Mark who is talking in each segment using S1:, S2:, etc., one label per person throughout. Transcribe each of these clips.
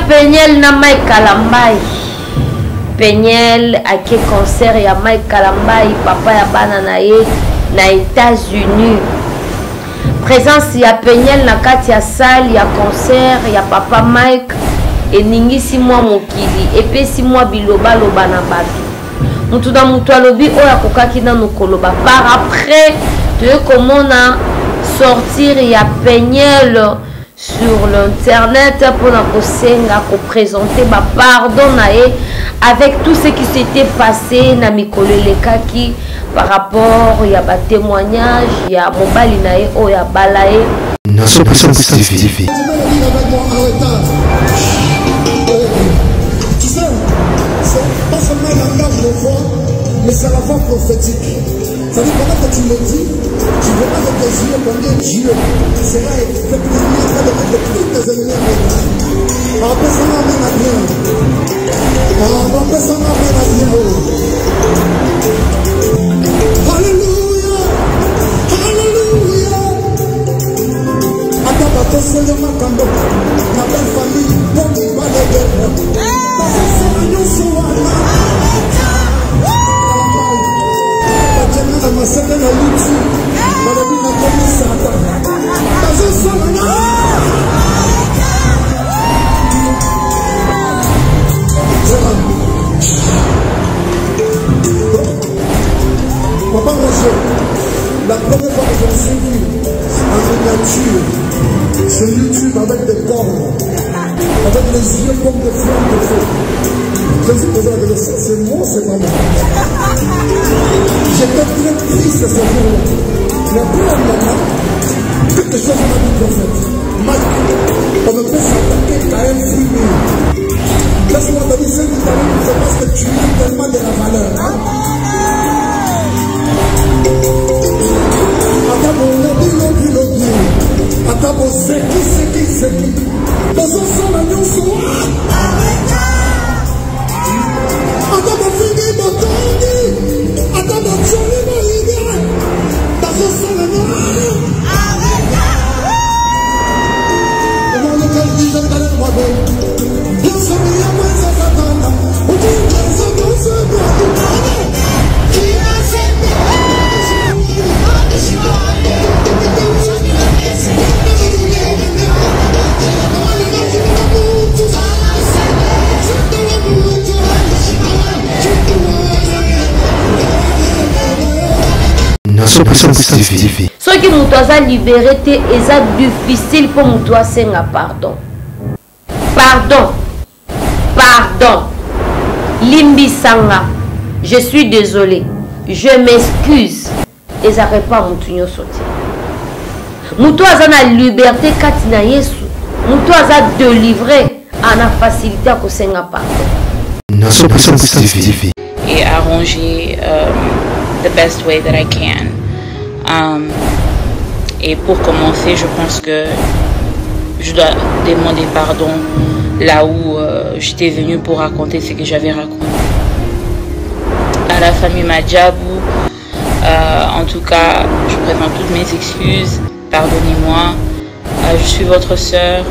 S1: Peniel na Mike Kalambai. Peniel a qui concert ya Mike Kalambai, papa ya bana na ye na États-Unis. Présence ya Peniel na kati ya salle ya concert ya papa Mike eningisi mwa mokili epesi mwa biloba loba na bato. Mutu na mutu alobi oya kokaki na nukoloba. Par après, tu veux comment sortir ya Peniel sur l'internet pour la kosenga ko présenter ba pardon nae avec tout ce qui s'était passé na mikolele kaki par rapport ya ba témoignage ya mobali nae o ya balae
S2: na Puissance TV.
S3: Tu sais, c'est pas seulement un langage de foi, mais c'est la foi prophétique. Ça veut dire pendant que tu le dis, tu veux pas avec tes yeux, combien Dieu sera fait plaisir en train de mettre tous tes ennemis en état. Après ça, on amène à bien. Après ça, on amène à bien. Alléluia. Alléluia. Attends, bateau seulement quand la belle famille, bon, il va les défendre. Papa Roger, la première fois que je me suis vu en miniature sur YouTube avec des cornes, avec les yeux comme des flammes de feu, je me suis posé la question, c'est moi, c'est pas moi. J'étais très triste ce jour-là. Mais après un moment, quelque chose m'a dit prophète. Mike, on ne peut s'attaquer qu'à un fruit. Laisse-moi te dire, c'est parce que tu as tellement de la valeur. Hein? Attends, lobby. Attends, c'est qui. Dans un seul agneau soir. Attends, mon fini, mon tondi. Attends, mon joli, mon idée. Dans un seul agneau. Comment le cœur dit, je t'allais moi bien. Bien sûr, il y a moins de Satan. On dit, bien sûr, on se doit.
S2: Puissance TV.
S1: Ceux qui nous ont libéré, c'est difficile pour nous de senga pardon. Pardon. Limbi sanga. Je suis désolé. Je m'excuse. Et ça ne pas mon sauté. Moutou a la liberté katina yesu. Moutou a délivré à la facilité à senga pardon.
S2: Puissance TV.
S4: Et arranger the best way that I can. Et pour commencer, je pense que je dois demander pardon là où j'étais venue pour raconter ce que j'avais raconté. À la famille Madjabou, en tout cas, je présente toutes mes excuses. Pardonnez-moi. Je suis votre sœur.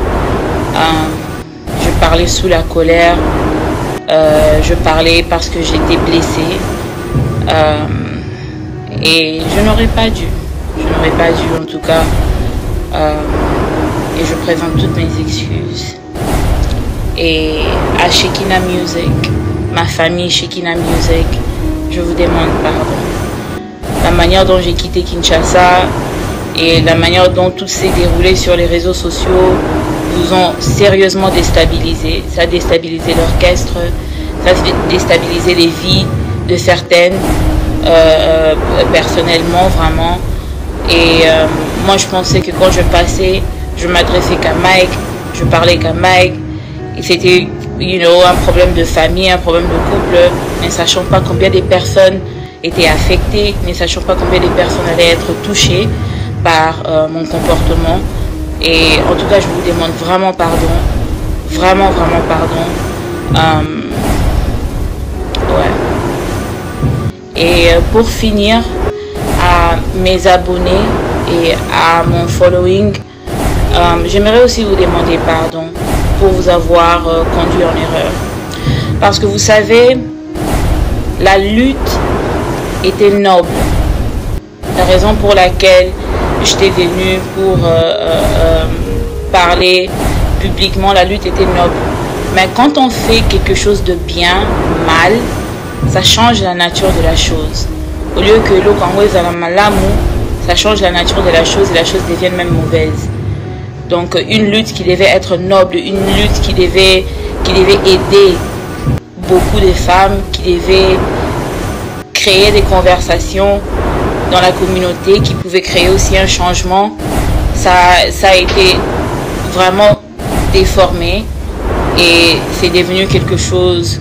S4: Je parlais sous la colère. Je parlais parce que j'étais blessée. Et je n'aurais pas dû. En tout cas. Et je présente toutes mes excuses. Et à Shekina Music, ma famille Shekina Music, je vous demande pardon. La manière dont j'ai quitté Kinshasa et la manière dont tout s'est déroulé sur les réseaux sociaux vous ont sérieusement déstabilisé. Ça a déstabilisé l'orchestre, ça a déstabilisé les vies de certaines, personnellement, vraiment. Et moi, je pensais que quand je passais, je m'adressais qu'à Mike, je parlais qu'à Mike. Et c'était, un problème de famille, un problème de couple, ne sachant pas combien de personnes étaient affectées, ne sachant pas combien de personnes allaient être touchées par mon comportement. Et en tout cas, je vous demande vraiment pardon. Vraiment pardon. Et pour finir, à mes abonnés et à mon following, j'aimerais aussi vous demander pardon pour vous avoir conduit en erreur. Parce que vous savez, la lutte était noble. La raison pour laquelle j'étais venue pour parler publiquement, la lutte était noble. Mais quand on fait quelque chose de bien, mal, ça change la nature de la chose. Au lieu que l'eau à la malamu, ça change la nature de la chose et la chose devient même mauvaise. Donc une lutte qui devait être noble, une lutte qui devait aider beaucoup de femmes, qui devait créer des conversations dans la communauté, qui pouvait créer aussi un changement, ça a été vraiment déformé et c'est devenu quelque chose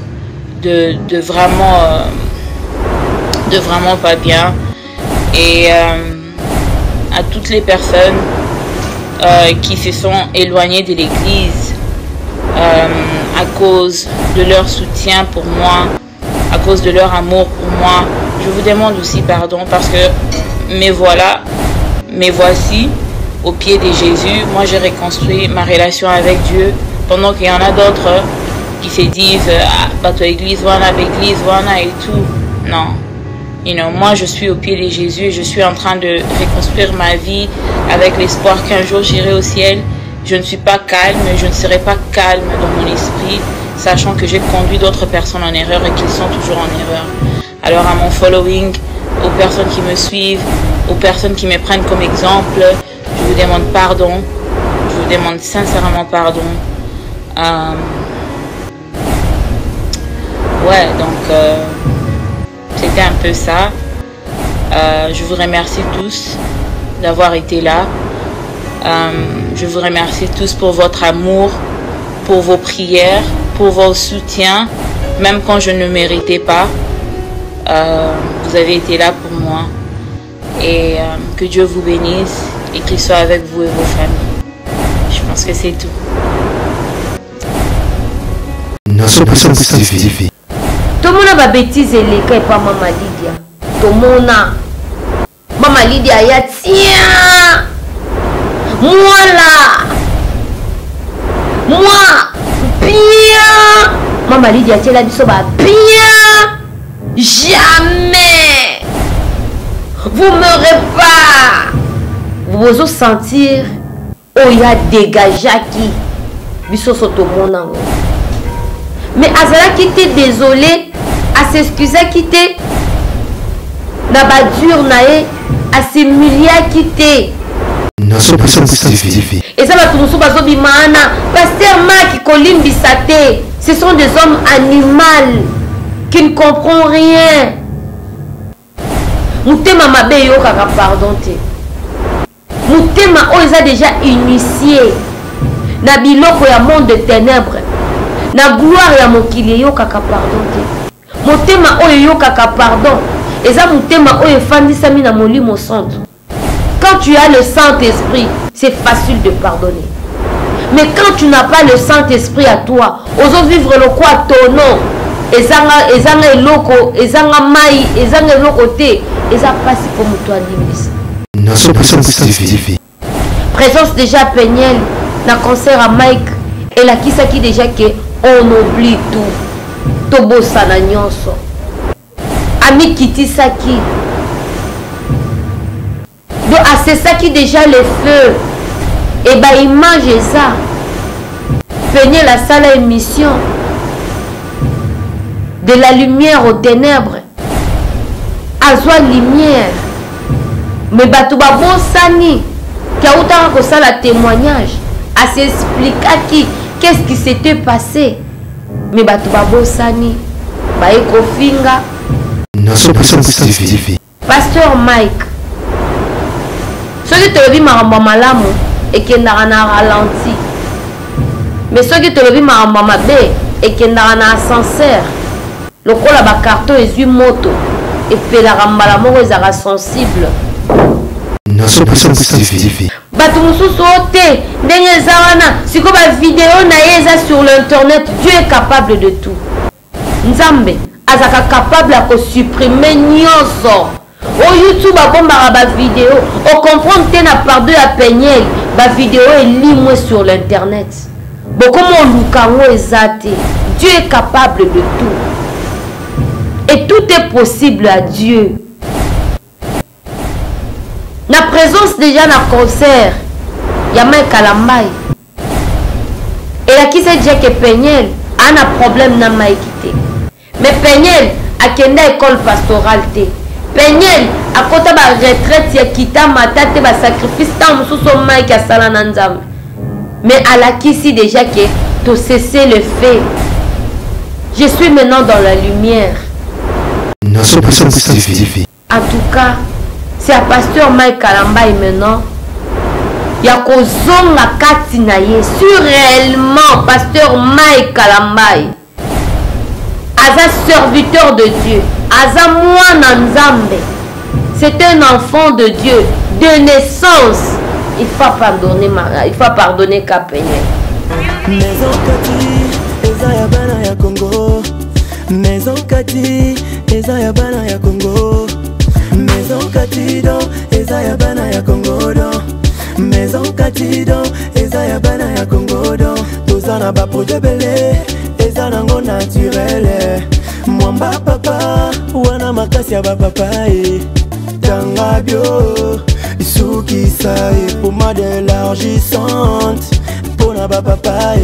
S4: de vraiment pas bien. Et à toutes les personnes qui se sont éloignées de l'église à cause de leur soutien pour moi, à cause de leur amour pour moi, je vous demande aussi pardon parce que me voici au pied de Jésus. Moi j'ai reconstruit ma relation avec Dieu pendant qu'il y en a d'autres qui se disent bateau église wana et tout. Non. Moi je suis au pied de Jésus et je suis en train de reconstruire ma vie avec l'espoir qu'un jour j'irai au ciel. Je ne suis pas calme, je ne serai pas calme dans mon esprit, sachant que j'ai conduit d'autres personnes en erreur et qu'ils sont toujours en erreur. Alors à mon following, aux personnes qui me suivent, aux personnes qui me prennent comme exemple, je vous demande pardon, je vous demande sincèrement pardon. Ouais, donc c'était un peu ça. Je vous remercie tous d'avoir été là. Je vous remercie tous pour votre amour, pour vos prières, pour vos soutiens, même quand je ne méritais pas. Vous avez été là pour moi. Et que Dieu vous bénisse et qu'il soit avec vous et vos familles. Je pense que c'est tout.
S1: Tout le monde a bêtise et les cas pas Maman Lydia. Tout le monde a Maman Lydia ya tiens. Moi là. Moi bien. Maman Lydia tiens la biso ba bien. Jamais. Vous m'aurez pas. Vous osez sentir oh il y a dégagé qui biso soto mona. Mais Azala qui était désolé, à s'excuser qui était na badur nae, à s'humilier qui était. Et ça va tout nous bazo bimana, pasteur Mark Kolimbi Sate, ce sont des hommes animaux qui ne comprennent rien. Moutema mabe yo kaka pardon te. Moutema o ils a déjà initié na biloko ya monde de ténèbres. Na gloire ya mokili yo kaka pardon te. Motema oyo yo kaka pardon. Eza motema oyo efandisami na molimo santo. Quand tu as le Saint-Esprit, c'est facile de pardonner. Mais quand tu n'as pas le Saint-Esprit à toi, ozo vivre le quoi ton nom. Ezanga eloko, ezanga mai, ezanga eloko te, eza pasi pour muto alimbisa. Présence déjà Peniel na concert à Mike et la kisaki déjà que on oublie tout. Tobo sana nyonso. Ami Kiti Saki. Donc c'est ça qui déjà le feu. Et bah image ça. Peignez la salle à émission. De la lumière aux ténèbres. Azwa lumière. Mais batuba bon sani. Qui a autant que ça la témoignage. À s'expliquer qui. Qu'est-ce qui s'était passé? Mais batuba bon sani. Baeko finga. Pasteur Mike. Ceux qui te le disent maramba malamu et qui n'a ralenti. Mais ceux qui te le disent maramba mabe et qui n'a ascenseur. Le col à carton est une moto et puis la ramba la mort est sensible. Batu mususu ote ndenge zawana siko ba vidéo na yeza sur l'internet. Dieu est capable de tout. Nzambe azaka capable à supprimer nyonso. Au YouTube a bomba ba vidéo, au comprendre que na pardon à Peniel, ba vidéo est libre sur l'internet. Bokomo lukango ezate. Dieu est capable de tout. Et tout est possible à Dieu. Na présence déjà na concert. Yamai Kalambai. Et là qui s'est dit que Peniel a un problème na maïkité. Mais Peniel a kenda école pastorale té. Peniel a kota ba retraite ya kita matate ba sacrifice tant mususo mai ka sala na nzambe. Mais à la kisi déjà que to cesser le fait. Je suis maintenant dans la lumière. En tout cas, c'est à pasteur Mike Kalambai maintenant. Il y a kozonga kati na ye. Sur réellement pasteur Mike Kalambai. Aza serviteur de Dieu. Aza mwana nzambe. C'est un enfant de Dieu de naissance. Il faut pardonner Kapeniel.
S5: Maison Kati, eza ya bana ya Congo. Maison Kati, eza ya bana ya Congo. Maison Kati do, eza ya bana ya Congo do. Maison Kati do, eza ya bana ya Congo do. Tozana ba projet belé, eza nango naturel. Mwamba papa, wana makasi ya ba papa Tanga bio, Isukisa pour moi d'élargissante. Pour na ba papa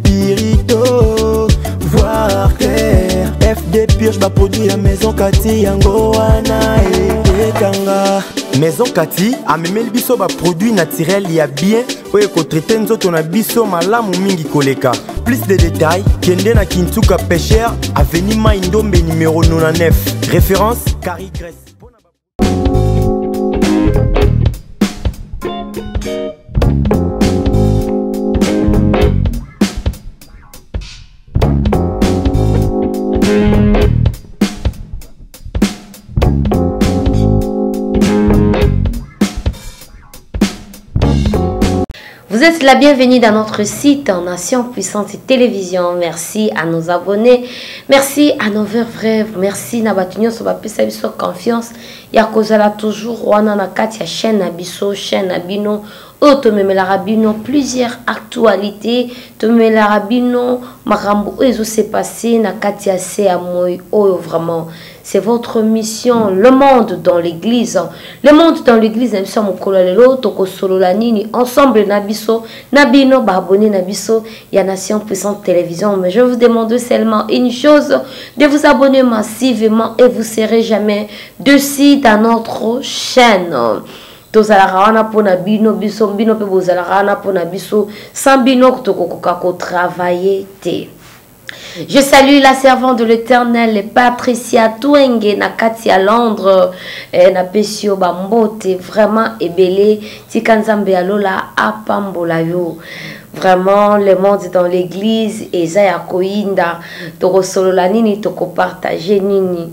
S5: Pirito, voir clair. FD pioche ba produit la Maison Kati yango wana Tanga. Maison Kati a même le biso ba produit naturel ya bien. Oye ko traiter nzoto na biso malamu mingi koleka. Plus de détails, kende na Kintuka Pêcheur, avenue Maindombe numéro 99. Référence Carrie Grèce.
S1: Vous êtes la bienvenue dans notre site en Nation Puissante Télévision. Merci à nos abonnés. Merci à nos vrais. Merci na batunyo so bapesa biso confiance. Ya kozala toujours wana na kati ya chaîne na biso, chaîne na bino. Otomemela rabino plusieurs actualités. Tomemela rabino makambo ezo se passé na kati ya se amoy oyo vraiment. C'est votre mission, le monde dans l'église. Le monde dans l'église, nous sommes ensemble, Nabiso, Nabino, Babone, Nabiso, il y a Nation Puissante Télévision. Mais je vous demande seulement une chose, de vous abonner massivement et vous ne serez jamais dessus dans notre chaîne. Tozalarana pona bino biso bino pe bozalarana pona biso sans bino ko travailler te. Je salue la servante de l'Éternel, Patricia Twenge, Nakati à Londres, Napesio Bambote, vraiment ébélé, Tikanzambe Alola, Apambolayo. Vraiment, le monde dans l'église, Ezaya Koinda, Toko Sololanini, Toko partager Nini.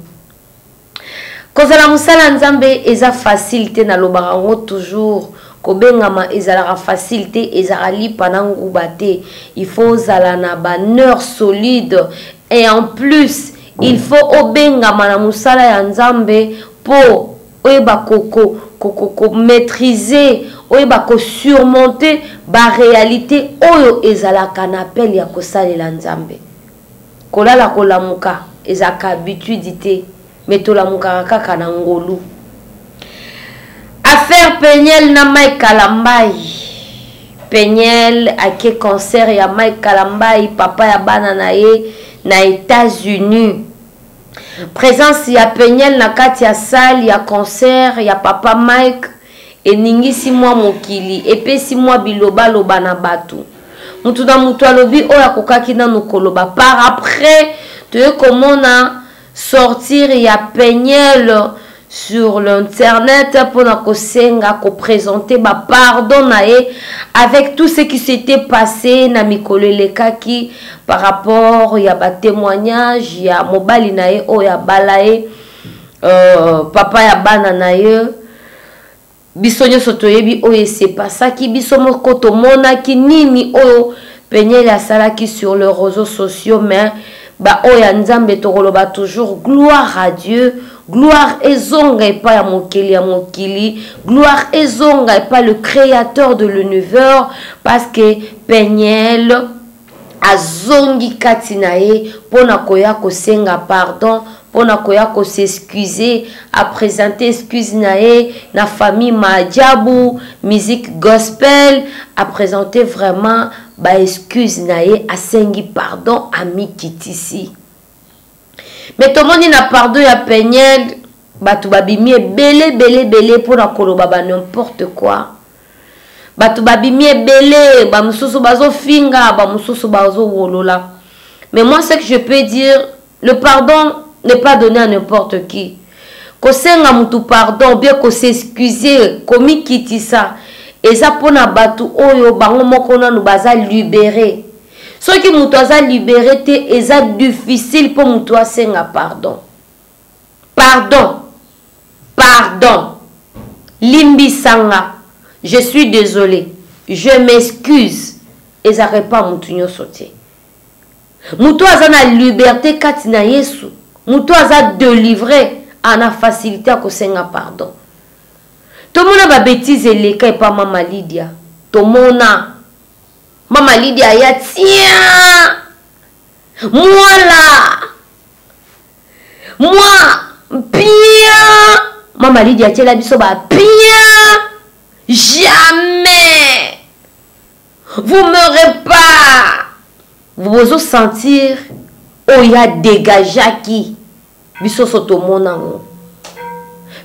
S1: Kozala musala nzambe eza facilité na lobarango toujours. Kobengama ezala facilité ezala lipa na nguba te. Il faut zala na baneur solide et en plus il faut obengama na musala ya nzambe po oyeba koko maîtriser oyeba ko surmonter ba réalité oyo ezala kanapel ya kosalela nzambe. Kolala kolamuka ezaka habitude te. Metola mukaraka kana ngolu. Affaire Peniel na Mike Kalambai. Peniel a ke cancer ya Mike Kalambai, papa ya bana na ye na États-Unis. Présence ya Peniel na kati ya salle ya concert ya papa Mike eningisi mwa mokili epesi mwa biloba loba na batu. Mutu na mutu alobi oya kokaki na nokoloba par après te komona sortir il y a Peniel sur l'internet pour nous présenter ma pardon avec tout ce qui s'était passé na mikolele kaki par rapport il y a ba témoignage il y a mobali nae o ya balae papa ya bana nae bisonyo sotoyebi o c'est pas ça qui bisomo koto mona ki nini o Peniel ya salaki sur les réseaux sociaux mais ba oya nzambe tokoloba toujours gloire à Dieu Gloire ezonga et pas à mokili. Gloire ezonga et pas le créateur de l'univers. Parce que Peniel azongi katinae pona koya ko senga pardon. Pona koya ko s'excuser. A présenter excuse nae na famille Madjabou. Musique gospel. A présenter vraiment ba excuse nae. A sengi pardon à Mikitisi. Mais tout le monde n'a pardon ya Peniel. Batu babimi belé pour la koloba n'importe quoi. Batu babimi belé, ba mususu bazo finga, ba mususu bazo wolola. Mais moi ce que je peux dire, le pardon n'est pas donné à n'importe qui. Ko senga mutu pardon, bien ko s'excuser, komi kitisa. Et ça pour na batu oyo bango moko na nous baza libéré. Ceux qui mutu aza libéré te eza difficile pour mutu senga pardon. Pardon. Limbi sanga. Je suis désolé. Je m'excuse. Et ça pas mutu nyo sauté. Mutu aza na liberté katina Yesu. Mutu aza délivré à la facilité à kosenga pardon. Tout le monde a bêtise et les cas pas Maman Lydia. Tout le monde a Maman Lydia ya tiens. Moi bien. Maman Lydia tiens la biso ba bien. Jamais. Vous m'aurez pas. Vous vous sentir oh ya dégagé qui biso soto monango.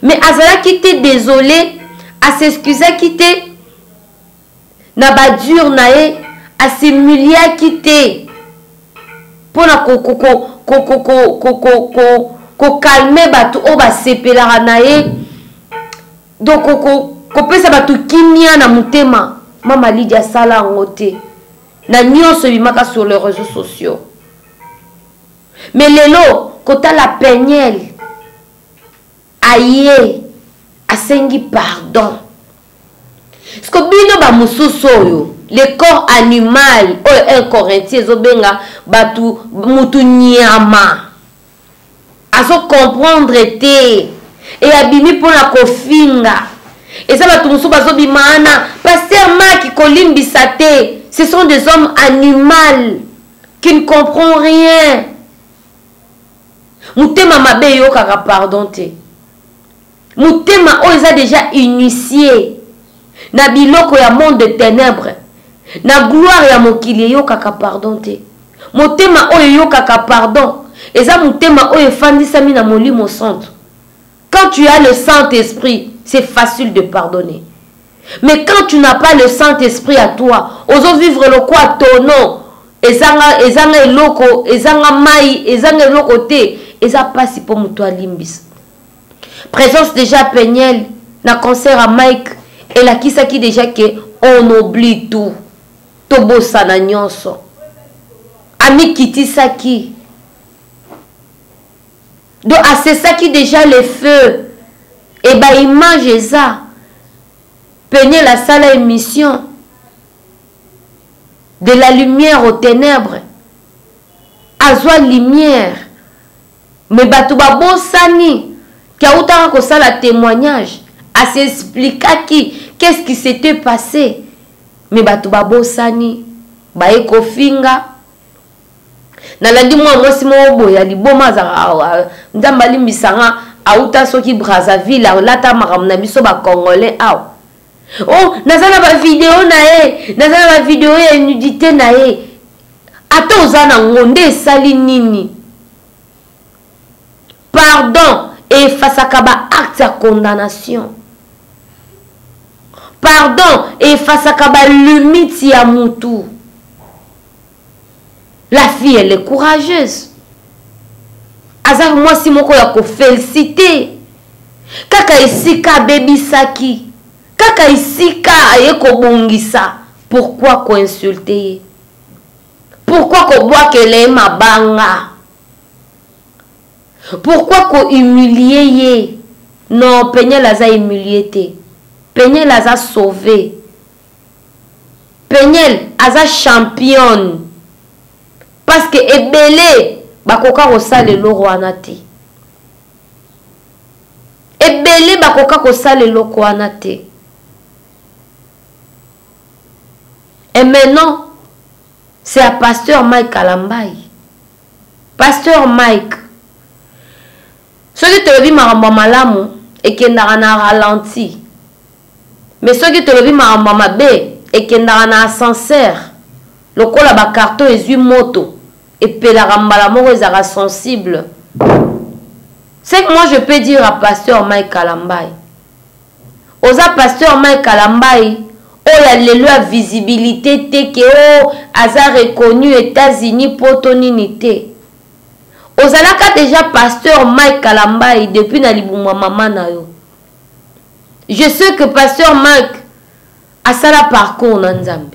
S1: Mais azala qui t'est désolé à s'excuser qui t'est na ba dur nae à s'humilier qui t'est pour na ko calmer batu o ba sepela nae donc ko pesa batu kimia na mutema. Mama Lydia sala ngote na nyonso bimaka sur les réseaux sociaux. Mais lelo kota la Peniel aye asengi pardon. Parce que bino ba mususoyo le corps animal o 1 Corinthiens zobenga batu mutu nyama aso comprendre te et abimi pona kofinga et ça batu musu bazo bimana pasteur Maki kolimbisa te. Ce sont des hommes animaux qui ne comprennent rien. Mutema mabe yo kaka pardon te. Mutema o eza déjà initié na biloko ya monde de ténèbres. Na gloire ya mokili yo kaka pardon te. Mutema o yo kaka pardon. Eza mutema o efandisami na molimo santo. Quand tu as le Saint-Esprit, c'est facile de pardonner. Mais quand tu n'as pas le Saint-Esprit à toi, oso vivre le quoi ton nom, ezanga eloko, ezanga mai, ezanga eloko te, eza pasi pour mutua limbis. Présence déjà Peniel, na concert à Mike, et la kisaki déjà que on oublie tout. Tobo sana nyonso. Ami kitisaki. Donc à c'est ça qui déjà le feu. Et bah image ça. Peniel la salle émission de la lumière aux ténèbres. Azwa lumière. Mais batouba bon sani qui a autant que ça la témoignage à s'expliquer qu'est-ce qui s'était passé. Mais batouba bon sani ba eko finga na landi moi si mo boya liboma za ndamba limbisanga auta soki Brazzaville lata makamna biso ba congolais aw. Oh, nazana ba vidéo nae, nazana ba vidéo ya nudité nae. Ata ozana ngonde sali nini. Pardon et face à kaba acte de condamnation. Pardon et face à kaba limite ya mutu. La fille elle est courageuse. Azar moi si moko ya ko féliciter. Kaka isika baby saki. Kaka isika ayeko bongisa. Pourquoi ko insulter? Pourquoi ko boire que les mabanga? Pourquoi ko humilier? Non, Peniel a humilié te. Peniel a sauvé. Peniel a championne. Parce que ebele bakoka rosale loro anati. ebele bakoka kosala eloko wana te. Et maintenant, c'est à pasteur Mike Kalambai. Pasteur Mike. Ce qui te le dit maramba malamu et qui n'a ralenti. Mais ce qui te le dit maramba mabe et qui n'a sincère. Le col à ba carton est moto et pe la ramba la mort est sensible. C'est que moi je peux dire à pasteur Mike Kalambai. Osa pasteur Mike Kalambai. Oh, il y a la visibilité que oh, Aza reconnu États-Unis pour ton unité. Ozalaka déjà pasteur Mike Kalambai depuis na libuma maman na yo. Je sais que pasteur Mike a ça la parcours na Nzambe.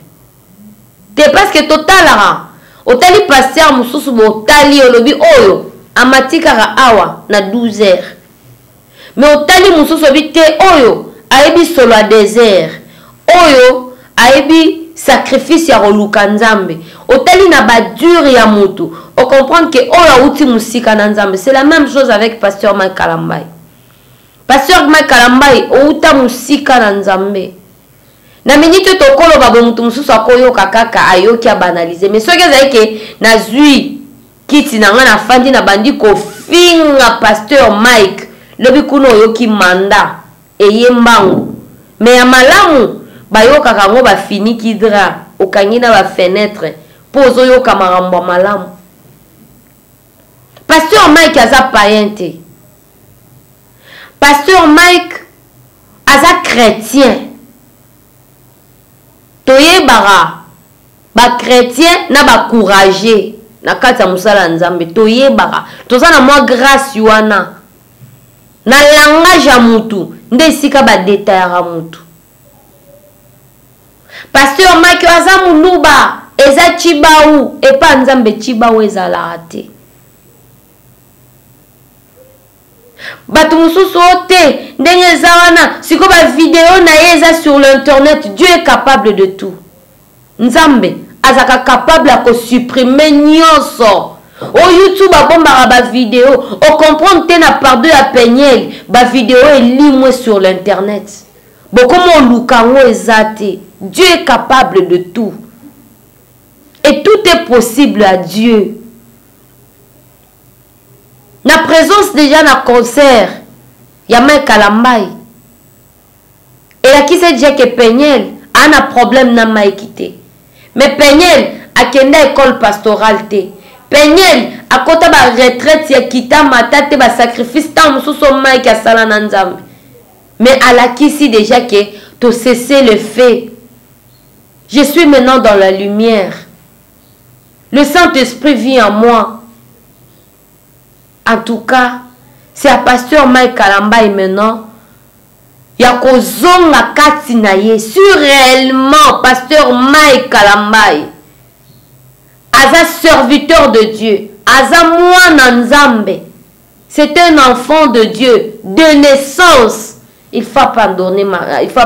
S1: Te parce que total la otali pasteur mususu bo tali olobi oyo amatika ra awa na 12 heures. Mais otali mususu bi te oyo aebi solo a désert. Oyo aebi sacrifice ya roluka Nzambe. Otali na ba dur ya mutu. On comprend que oyo outi musika na Nzambe. C'est la même chose avec pasteur Mike Kalambai. Pasteur Mike Kalambai outa musika na Nzambe. Na minute tokolo ba mutu mususu akoyo kaka ayoki a banaliser. Mais soki ezali ke na zui kiti na nga na fandi na bandi ko finga pasteur Mike lobi kuno oyoki manda eye mbangu. Mais ya malamu bayoka kango ba fini kidra okangi na ba fenêtre pozo yoka marambo malamu. Pasteur Mike aza païen. Pasteur Mike aza chrétien. Toye bara ba chrétien na ba courageux na kata musala Nzambe toye bara toza na moi grâce wana na langage ya mutu nde sika ba détail ya mutu. Pasteur Mike aza muluba eza chibau epa Nzambe chibau ezala te. Batu mususu ote ndenge za wana siko ba vidéo na yeza sur l'internet. Dieu est capable de tout. Nzambe azaka capable à ko supprimer nyonso. Au YouTube abombara ba vidéo o comprendre te na pardon ya penyel ba vidéo elimwe sur l'internet. Bokomo lukango ezate. Dieu est capable de tout. Et tout est possible à Dieu. Na présence déjà na concert ya Mike Kalambai. Et là qui sait déjà que Penyel a un problème na Maïkité. Mais Penyel a kenda école pastorale te. Penyel a kota ba retraite ya kita matate ba sacrifice tant mususu Mike a sala na Nzambe. Mais à la qui si déjà que to cesser le fait. Je suis maintenant dans la lumière. Le Saint-Esprit vit en moi. En tout cas, c'est à pasteur Mike Kalambai maintenant. Yako zonga kati na ye. Sur réellement, pasteur Mike Kalambai. Aza serviteur de Dieu. Aza mwana Nzambe. C'est un enfant de Dieu. De naissance. Il faut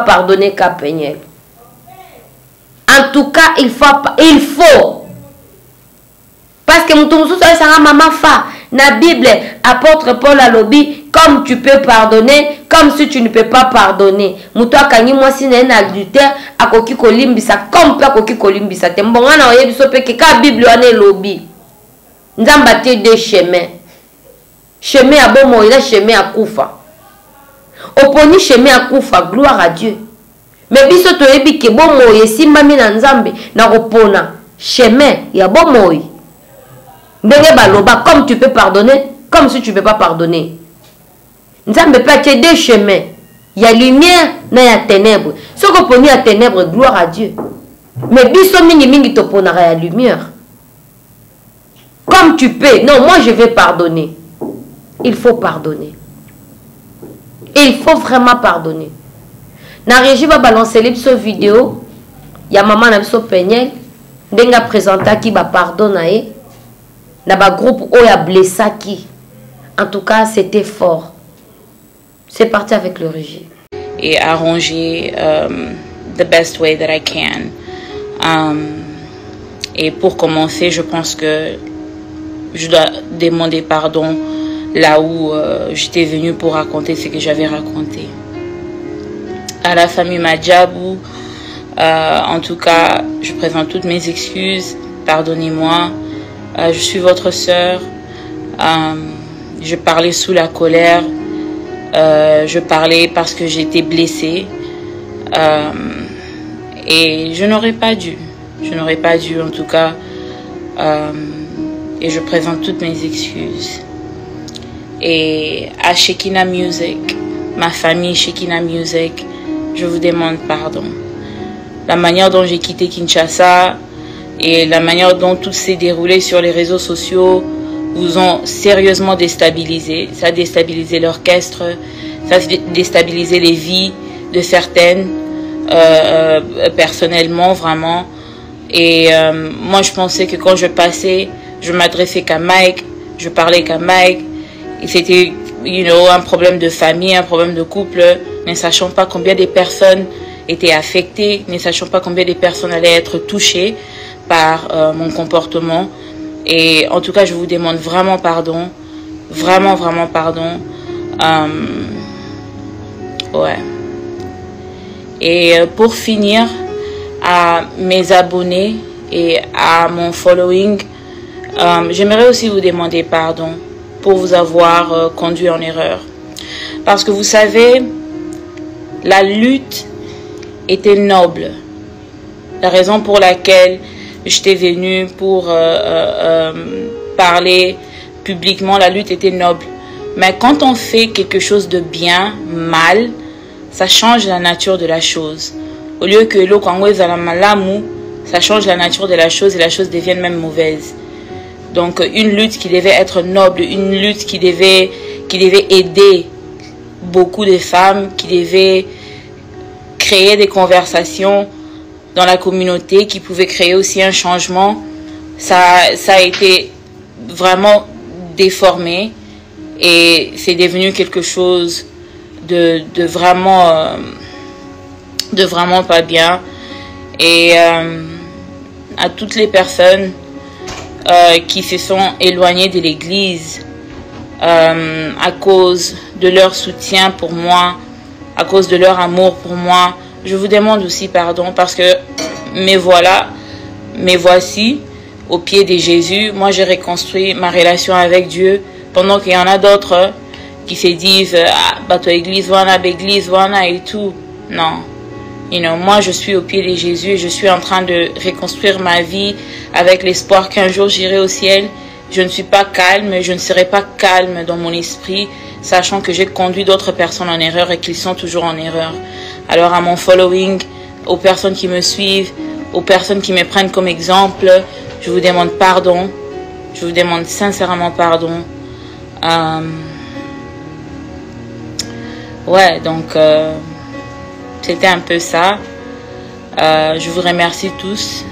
S1: pardonner Kapenyel. En tout cas, il faut. Parce que Moutoumoussou, ça sera maman fa. Na Bible, apôtre Paul a lobby, comme tu peux pardonner, comme si tu ne peux pas pardonner. Moutoua kangi moi si n'a un adultère, a koki kolimbisa, comme pas koki kolimbisa. Tembonga na oye biso pe ke ka Bible wane lobby. Nzamba te deux chemins. Chemin à bon il a chemin à koufa. Oponi chemin à koufa, gloire à Dieu. Mais biso to ebi ke bon moye simba mi na Nzambe na kopona chemin ya bon moye. Ndenge baloba comme tu peux pardonner, comme si tu ne peux pas pardonner. Nzambe peut être deux chemins. Il y a lumière, il y a ténèbres. Ce qu'on peut dire à ténèbres, gloire à Dieu. Mais biso mingi mingi to ponara ya lumière. Comme tu peux. Non, moi je vais pardonner. Il faut pardonner. Et il faut vraiment pardonner. Na régie va balancer les vidéo. Il y a maman na biso Penyel. Ndenga présenta qui va pardonner. Na ba groupe Oya Blessaki. En tout cas, c'était fort. C'est parti avec le régime.
S4: Et arranger the best way that I can. Et pour commencer, je pense que je dois demander pardon là où j'étais venue pour raconter ce que j'avais raconté. À la famille Madjabou, en tout cas, je présente toutes mes excuses. Pardonnez-moi. Je suis votre sœur. Je parlais sous la colère. Je parlais parce que j'étais blessée. Et je n'aurais pas dû. Je n'aurais pas dû, en tout cas. Et je présente toutes mes excuses. Et à Shekina Music, ma famille Shekina Music, je vous demande pardon. La manière dont j'ai quitté Kinshasa et la manière dont tout s'est déroulé sur les réseaux sociaux vous ont sérieusement déstabilisé. Ça a déstabilisé l'orchestre, ça a déstabilisé les vies de certaines, personnellement, vraiment. Et moi, je pensais que quand je passais, je m'adressais qu'à Mike, je parlais qu'à Mike. Et c'était, un problème de famille, un problème de couple, ne sachant pas combien de personnes étaient affectées, ne sachant pas combien de personnes allaient être touchées par mon comportement. Et en tout cas, je vous demande vraiment pardon. Vraiment, vraiment pardon. Ouais. Et pour finir, à mes abonnés et à mon following, j'aimerais aussi vous demander pardon pour vous avoir conduit en erreur. Parce que vous savez, la lutte était noble. La raison pour laquelle j'étais venue pour parler publiquement, la lutte était noble. Mais quand on fait quelque chose de bien, mal, ça change la nature de la chose. Au lieu que l'eau à la malamu, ça change la nature de la chose et la chose devient même mauvaise. Donc une lutte qui devait être noble, une lutte qui devait aider beaucoup de femmes, qui devait créer des conversations dans la communauté, qui pouvait créer aussi un changement, ça a été vraiment déformé et c'est devenu quelque chose de vraiment pas bien. Et à toutes les personnes qui se sont éloignées de l'église à cause de leur soutien pour moi, à cause de leur amour pour moi, je vous demande aussi pardon parce que me voici au pied de Jésus. Moi, j'ai reconstruit ma relation avec Dieu pendant qu'il y en a d'autres qui se disent bateau église voilà et tout. Non. Moi, je suis au pied de Jésus et je suis en train de reconstruire ma vie avec l'espoir qu'un jour j'irai au ciel. Je ne suis pas calme, je ne serai pas calme dans mon esprit, sachant que j'ai conduit d'autres personnes en erreur et qu'ils sont toujours en erreur. Alors à mon following, aux personnes qui me suivent, aux personnes qui me prennent comme exemple, je vous demande pardon. Je vous demande sincèrement pardon. Ouais, donc c'était un peu ça. Je vous remercie tous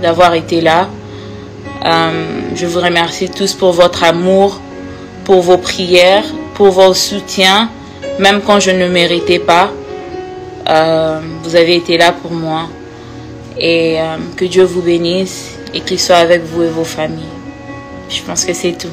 S4: d'avoir été là. Je vous remercie tous pour votre amour, pour vos prières, pour vos soutiens, même quand je ne méritais pas. Vous avez été là pour moi. Et que Dieu vous bénisse et qu'il soit avec vous et vos familles. Je pense que c'est tout.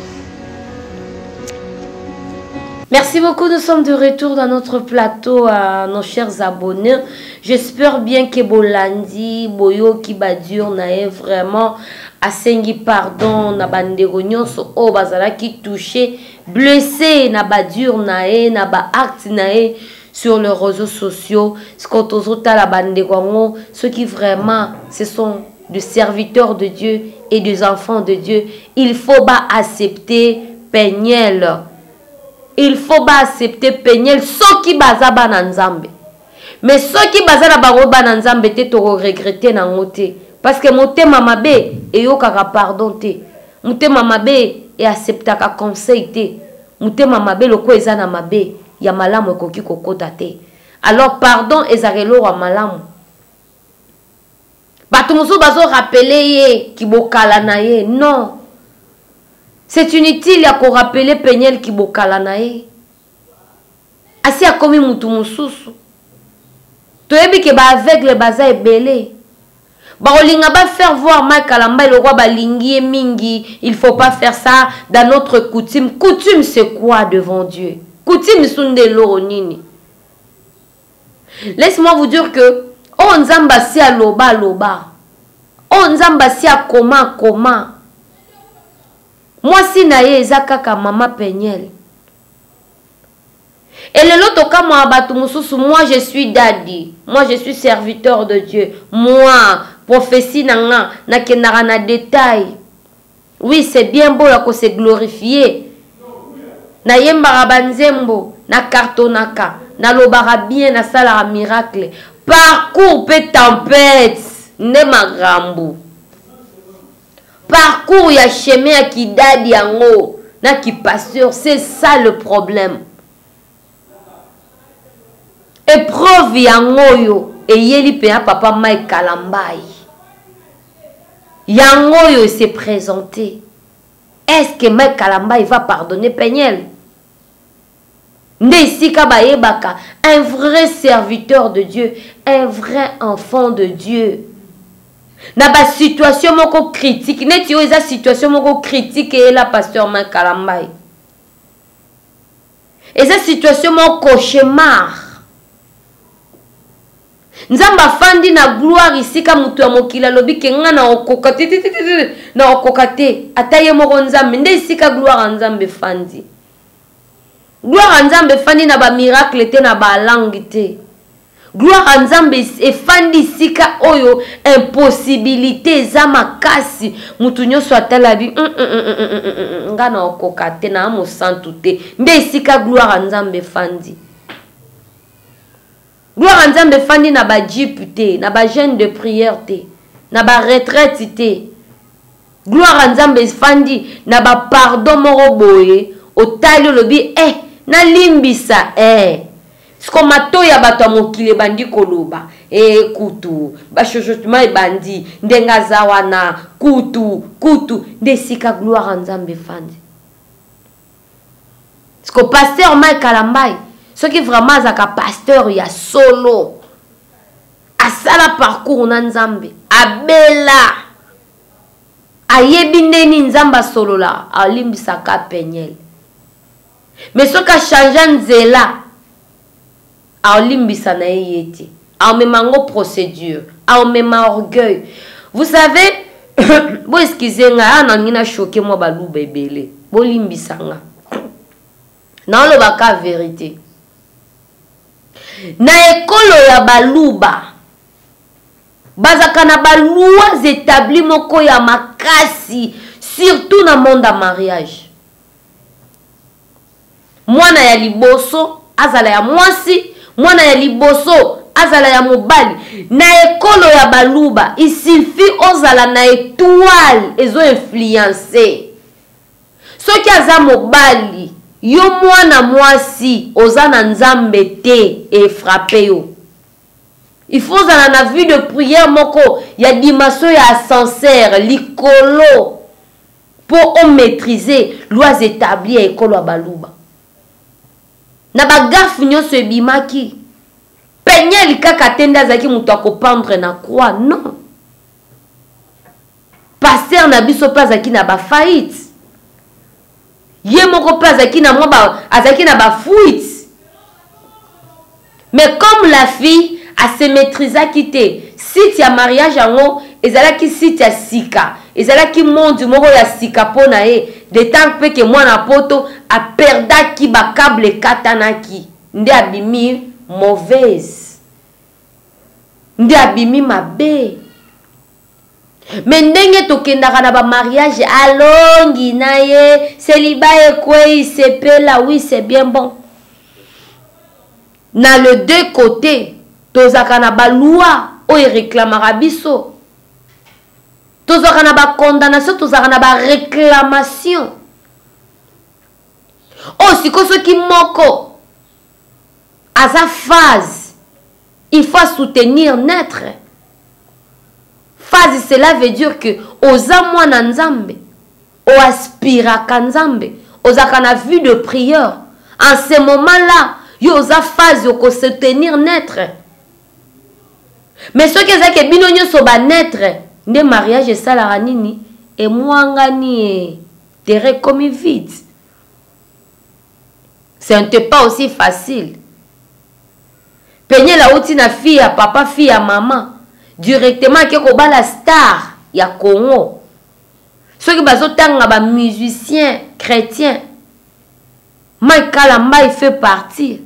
S1: Merci beaucoup, nous sommes de retour dans notre plateau à nos chers abonnés. J'espère bien que Bolandi, Boyo, Kibadur, nae vraiment asengi pardon, na bandego nyonso o bazala qui touché, blessé, na badur nae, na ba acte nae sur les réseaux sociaux. Ce qu'on a la bandego, ceux qui vraiment, ce sont des serviteurs de Dieu et des enfants de Dieu. Il faut pas accepter Peniel. Il faut pas accepter Peniel, ceux qui baza bananzambe. Mais ceux qui baza na bango bananzambe te to regretter na ngote. Parce que mon thème mamabe et yo kaka pardon te. Mon thème mamabe et accepta ka conseil te. Mon thème mamabe loko eza na mabe ya malamu ekoki kokota te. Alors pardon ezarelo wa malamu. Bato mosusu bazo rappeler ye ki bokala na ye. Non. C'est inutile ya ko rappeler Peniel ki bokala na ye. Asi akomi mutu mususu. Toyebi ke ba aveugle baza ebele. Barolinga ba faire voir Mike Kalamba le roi balingi mingi. Il faut pas faire ça dans notre coutume. Coutume c'est quoi devant Dieu? Coutume sunde loronini. Laisse-moi vous dire que on nzamba si a loba loba. On nzamba si a comment. Moi si na ye ezakaka mama Penyel. Et le lot cas moi je suis daddy. Moi je suis serviteur de Dieu. Moi, prophétie nanga na kenara na détail. Oui, c'est bien beau là que c'est glorifié. Na yembara banzembo, na kartonaka, na lobara bien na sala miracle. Parcours peut tempête, ne magrambo. Parcours ya chemin qui daddy yango, na qui pasteur, c'est ça le problème. Épreuve yangoyo et yeli pea papa Mike Kalambai. Yangoyo s'est présenté. Est-ce que Mike Kalambai va pardonner Penyel? Nesika Bayebaka, un vrai serviteur de Dieu, un vrai enfant de Dieu. Na ba situation moko critique, neti yo eza situation moko critique et la pasteur Mike Kalambai. Eza situation moko cauchemar. Nzamba fandi na gloire ici ka mutu ya mokila lobi ke nga na okokate na okokate ataye moko nzambe nde isika gloire nzambe fandi. Gloire nzambe fandi na ba miracle te na ba langue te. Gloire nzambe e fandi isika oyo impossibilité za makasi mutu nyoso atala bi nga na okokate na mo santu te nde isika gloire nzambe fandi. Gloire nzambe fandi na ba jeep te, na ba jeûne de prière te, na ba retraite te. Gloire nzambe fandi na ba pardon moko boye, otali lobi na limbisa Sko mato ya bato ya mokile bandi koloba kutu ba chochotement bandi ndenga zawana kutu ndesika gloire nzambe fandi. Sko pasteur Mike Kalambai ce qui vraiment azaka pasteur ya solo asala parcours na nzambe abela ayebi ndeni nzamba solo la alimbisaka Penyel mais ce ka change nzela alimbisa na yete a memango procédure a mema orgueil. Vous savez bo excusez nga na ngina choqué moi balu bebele bo limbisanga na le baka vérité. Na ekolo ya baluba bazaka na baluas établi moko ya makasi surtout na monde ya mariage. Mwana ya liboso azala ya mwasi, mwana ya liboso azala ya mobali. Na ekolo ya baluba il suffit ozala na étoile ezo influencer soki aza mobali yo mwana mwasi ozana nzambe te et frappé yo. Il faut zana na vie de prière moko ya dimension ya ascenseur likolo pour on maîtriser lois établies ekolo ya baluba. Na bagafu nyonso ebimaki Penyel kaka tenda zaki mutu akopendre na croix non. Pasteur na biso pa zaki na ba faillite. Ye moko pa azaki na mwa azaki na ba fuite. Mais comme la fille a se maîtrisa quitté site ya mariage ango ezalaki site ya sika ezalaki monde moko ya sika pona ye de temps pe que mwana poto a perdaki ba câble katanaki nde abimi mauvaise nde abimi mabe. Mais ndenge tokendaka na ba mariage alongi na ye célibat ekwei sepela oui c'est bien bon. Na le deux côtés tozaka na ba loi oyo réclamera biso. Tozaka na ba condamnation tozaka na ba réclamation. Oh siko soki moko aza phase il faut soutenir naître. Phase, cela veut dire que oza mwana nzambe, o aspira kanzambe, oza kana vue de prière. En ce moment-là, yo oza phase yo ko se tenir naître. mais ce que ça que bino nyonso ba naître nde mariage esalaka nini emwangani terre comme vide. Ce n'était pas aussi facile. Peigner la outil na fille à papa, fille à maman. Directement qui est la star ya Congo. Ceux qui sont musiciens chrétiens. Mike Kalamba il fait partie.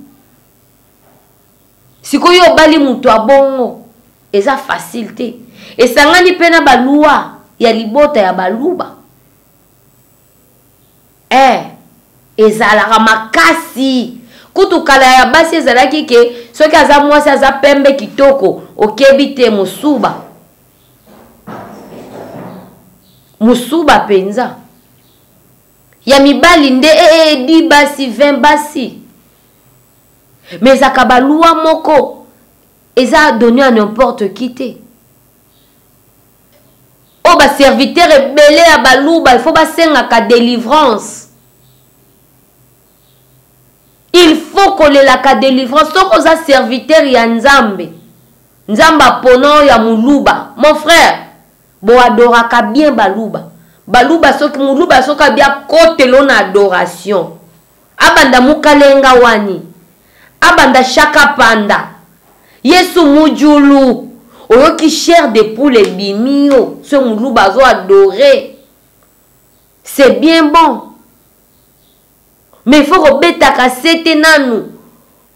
S1: Si vous avez bali mutu bongo, et ça facilité. Et ça ngani pena balua ya libota ya baluba. Ezalaka makasi kutu kala ya basi ezalaki ke soki aza mwasi aza pembe kitoko okebi te musuba penza ya mibali nde 10 basi 20 basi mais ezaka balua moko eza donné à n'importe qui te o ba serviteur ebele ya baluba il faut basengaka délivrance. Il faut qu'on ait la délivrance. Sauf aux serviteurs ya Nzambe. Nzamba pono ya muluba. Mon frère, bo adoraka bien baluba. Baluba soki muluba soka bien kote lona adoration. Abanda mukalenga wani. Abanda shaka panda. Yesu mujulu. Oyo ki chair de poule bimio. Ce muluba zo adoré. C'est bien bon. Mais il faut rebetaka sete nanu.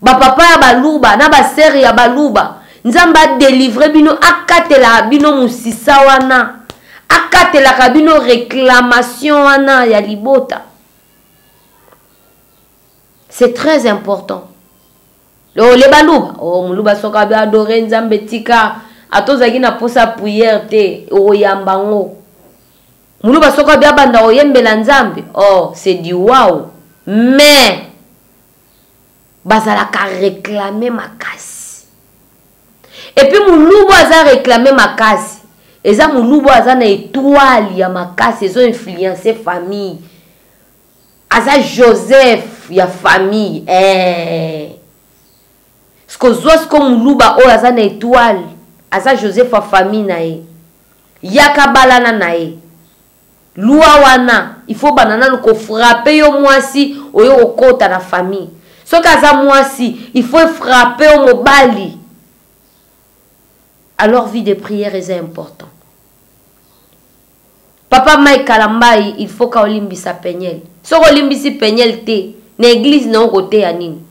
S1: Ba papa ya baluba, na ba sœur ya baluba. Nzamba délivrer bino akatela bino musisa wana. Akatela bino réclamation wana ya libota. C'est très important. Le baluba, oh muluba soka ba adorer Nzambe tika. Atozaki na posa prière te oyambango. Muluba soka ba banda oyembela Nzambe. Oh, c'est du wow. Mais bazalaka réclamer ma casse. Et puis mulubo aza réclamer ma casse. Eza mulubo aza na étoile ya ma casse, ils ont influencé famille. Aza Joseph ya famille. Ce que zosko muluba o aza na étoile, aza Joseph ya famille na e. Yaka balana na e. Lua wana, il faut banana le frapper yo mwasi oyo okota na famille. So kaza mwasi, il faut frapper au mobali. Alors vie de prière est important. Papa Mike Kalambai, il faut ka olimbisa penyel. So olimbisi penyel te, na église na okote ya nini.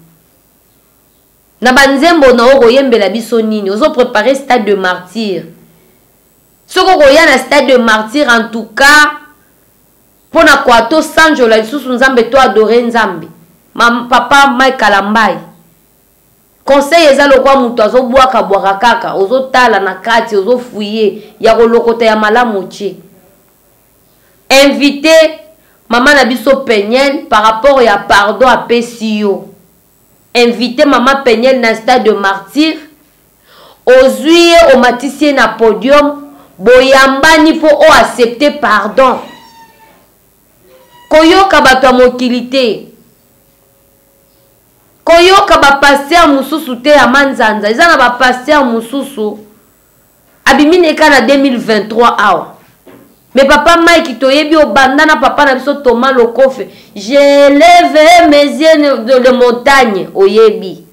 S1: Na banzembo na oko yembela biso nini, ozo préparer stade de martyr. So ko ya na stade de martyr en tout cas pona kwa to sanjo la lisusu Nzambe to adorer Nzambe. Papa Mike Kalambai. Conseil eza lokwa mutu azobwaka bwaka kaka, ozotala na kati, ozofuye ya kolokota ya malamu tie. Inviter maman na biso Penyel par rapport ya pardon à PCO. Inviter maman Penyel na stade de martyr. Ozuye o matisie na podium, boyambani po o accepter pardon. Koyoka bato mokilité. Koyoka ba pasteur mususu te ya manzanza. Ezana ba pasteur mususu. Abimine kana 2023 awa. Mais papa Mike toyebi o bandana papa na biso Thomas Lokofe. J'ai levé mes yeux de montagne oyebi.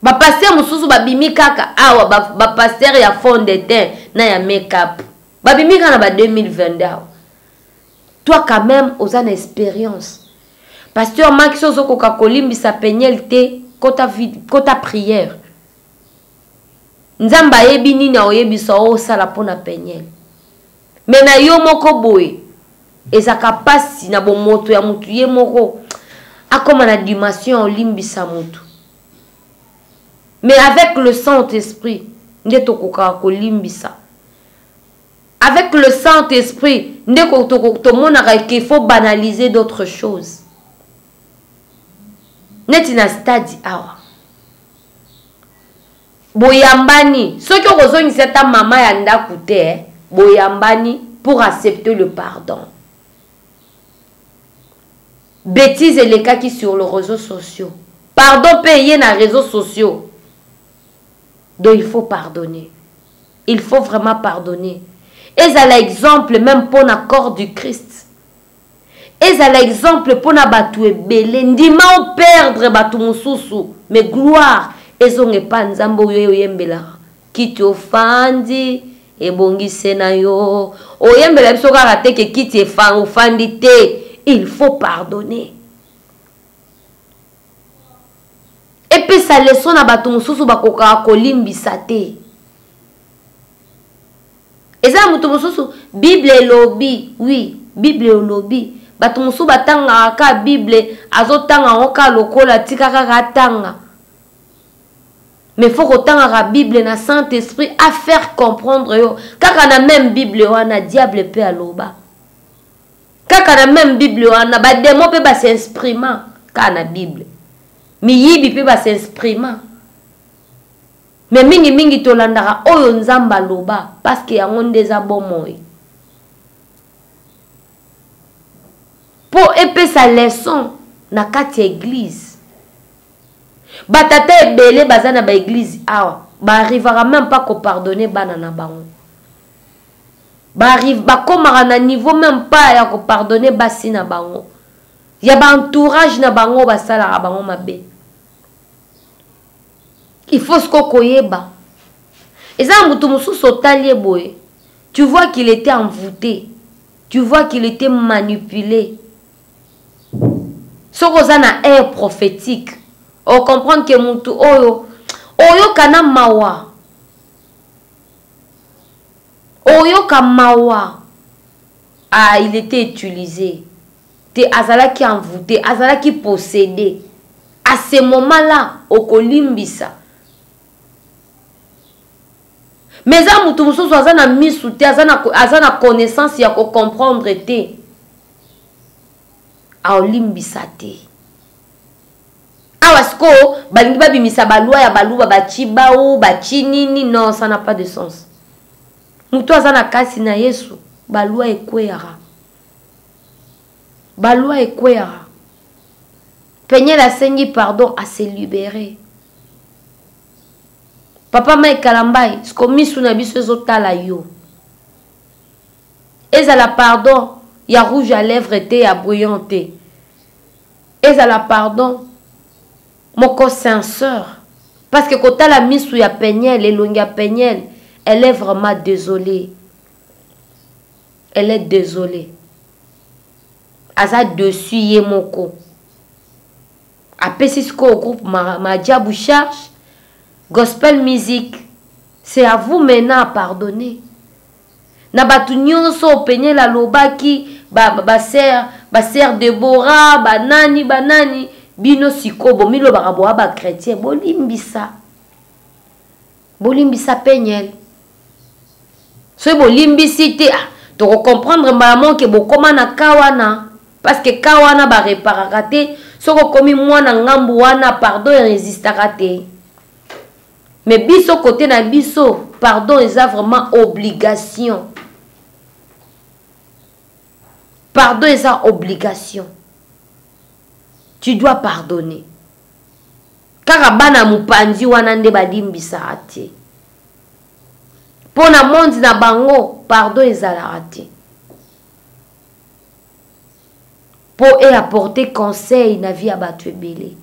S1: Ba pasteur mususu babimi kaka awa ba pasteur ya fond de teint na ya make-up. Babimi kana ba 2022. Toi quand même aux an expérience. Pasteur Max Sozoko Kakolimbi sa penyel te kota prière. Nzamba yebi nina oyebi so o sala pona penyel. Mais na yo moko boye ezaka pasi na bomoto ya mutu ye moko akoma na dimension olimbi sa mutu. Mais avec le Saint-Esprit nde tokoka kolimbisa. Avec le Saint-Esprit, il faut banaliser d'autres choses. Netina stadi awa. Boyambani, ceux qui ont besoin de cette maman yanda koute, boyambani pour accepter le pardon. Bêtises et les cas qui sur les réseaux sociaux. Pardon payé dans les réseaux sociaux. Donc il faut pardonner. Il faut vraiment pardonner. Et ça l'exemple même pour le corps du Christ. Et ça l'exemple pour na batu ebele. Ndima ou perdre batu mususu. Mais gloire. Et on n'est pas nzambo yembela. Kiti ofandi. Et bongi senayo. Oyembela biso kaka te ke kiti ofandi te. Il faut pardonner. Et puis ça leçon na batu mususu bakoka kolimbisa te. Et ça mutu mususu Bible lobby, oui, Bible lobby. Batu mususu batanga ka Bible azotanga oka lokola tika kaka tanga. Mais faut qu'autant la Bible na Saint-Esprit à faire comprendre yo. Kaka na même Bible wana diable peut aloba. Kaka na même Bible wana ba démon peut ba s'exprimer ka na Bible. Mi yibi peut ba s'exprimer. Mais mingi tolandaka oyo nzamba loba parce que yango ndeza bomoy. Pour épée sa leçon na kati église. Batata ebele bazana ba église awa ba arrivera même pas ko pardonner bana na bango. Ba arrive ba komara na niveau même pas ya ko pardonner basi na bango. Ya ba entourage na bango ba sala bango mabe. Il faut ce qu'on koyeba. Et ça mutu mususu otali boye. Tu vois qu'il était envoûté. Tu vois qu'il était manipulé. Ce qu'on a un air prophétique. On comprend que mutu oyo kana mawa. Oyo kamawa. Ah, il était utilisé. Te azala qui envoûté, azala qui possédé. À ce moment-là, okolimbisa. Mais ça mutu mususu azana misu te, azana connaissance ya ko comprendre te. A olimbisa te. Awasko, balingi babimisa balwa ya baluba bachiba ou bachinini, non, ça n'a pas de sens. Mutu azana kasi na Yesu, balwa ekwera. Balwa ekwera. Peigner la sengi pardon à se libérer. Papa Mike Kalambai, ce qu'on mis sous la biseuse ezotala yo. Ezala pardon, ya rouge à lèvres était ya brouillon te. Ezala pardon, moko sincère. Parce que quand la mise sous ya peigner, les longues ya peigner, elle est vraiment désolée. Elle est désolée. Aza dessus ye moko. Après c'est ce qu'au groupe Madia Boucharge. Gospel music, c'est à vous maintenant à pardonner. Na batu nyonso peigner la loba ki ba ser Deborah banani bino sikobo milo baraboa ba chrétien bolimbisa peigner. So bolimbisi te to comprendre maman que bokoma na kawana parce que kawana ba réparera te soko komi mwana ngambu wana pardon résistera te. Mais biso côté na biso, pardon, ils ont vraiment obligation. Pardon, ils ont obligation. Tu dois pardonner. Car abana mupanzi wana nde badimbisa ate. Pona mondi na bango, pardon, ils ont raté. Pour apporter conseil na vie à battu belé.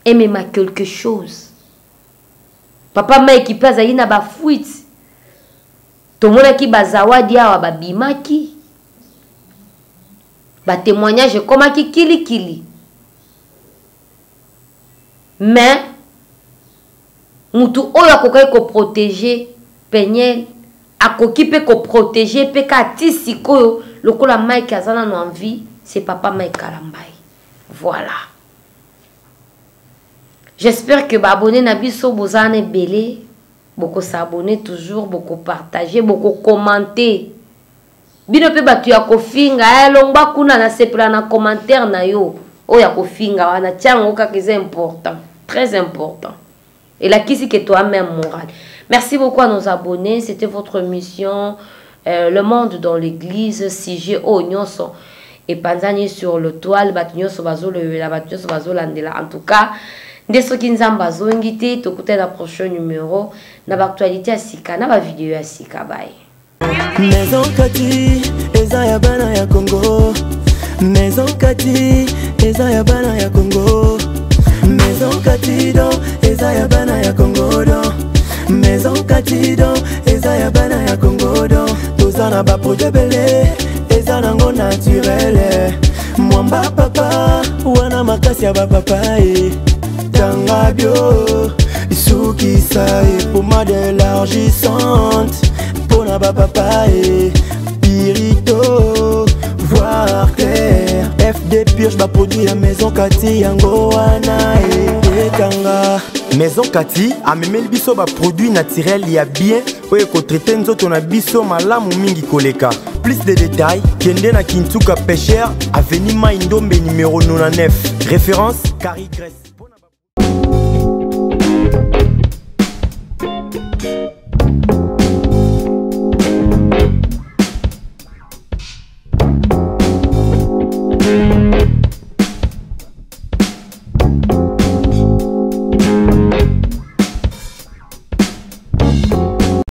S1: Et même à quelque chose. Papa Mike paza ina ba fuite. Tomona ki bazawadi awa babimaki. Ba témoignage komaki kili. Mais mutu oyo akokai ko protéger peigner akoki pe ko protéger pe ka tisikoyo lokola Mike azana no envie, c'est papa Mike Kalambai. Voilà. J'espère que abonné na biso bozane belé, beaucoup s'abonner toujours, beaucoup partager, beaucoup commenter. Bino pe batu ya kofinga longba kuna na sepla na commentaire na yo. O ya kofinga wana tiango ka c'est important, très important. Et là qui c'est que toi-même moral. Merci beaucoup à nos abonnés, c'était votre mission le monde dans l'église CG Onyonso et panzani sur le toile batnyoso bazolo la batnyoso bazolandela en tout cas. nde soki nzambe azongi te tokuta na prochain numéro na actualité ya sika na ba vidéo ya sika baye.
S5: Maison Kati eza ya bana ya Congo. Maison Kati eza ya bana ya Congo. Maison Kati do eza ya bana ya Congo do. Maison Kati do eza ya bana ya Congo do. Tozana ba produit belé eza nango naturel. Mwamba papa wana makasi ya ba papa tanga bio suki sa pommade élargissante pour na ba papa pirito voir clair FD purge ba produit ya Maison Kati yango wana tanga. Maison Kati amemeli biso ba produit naturel ya bien oye ko traiter nzoto na biso malamu mingi koleka. Plus de détails, Kende na Kintuka Pêcheur, avenue Maindombe numéro 99. Référence Carrie Grèce.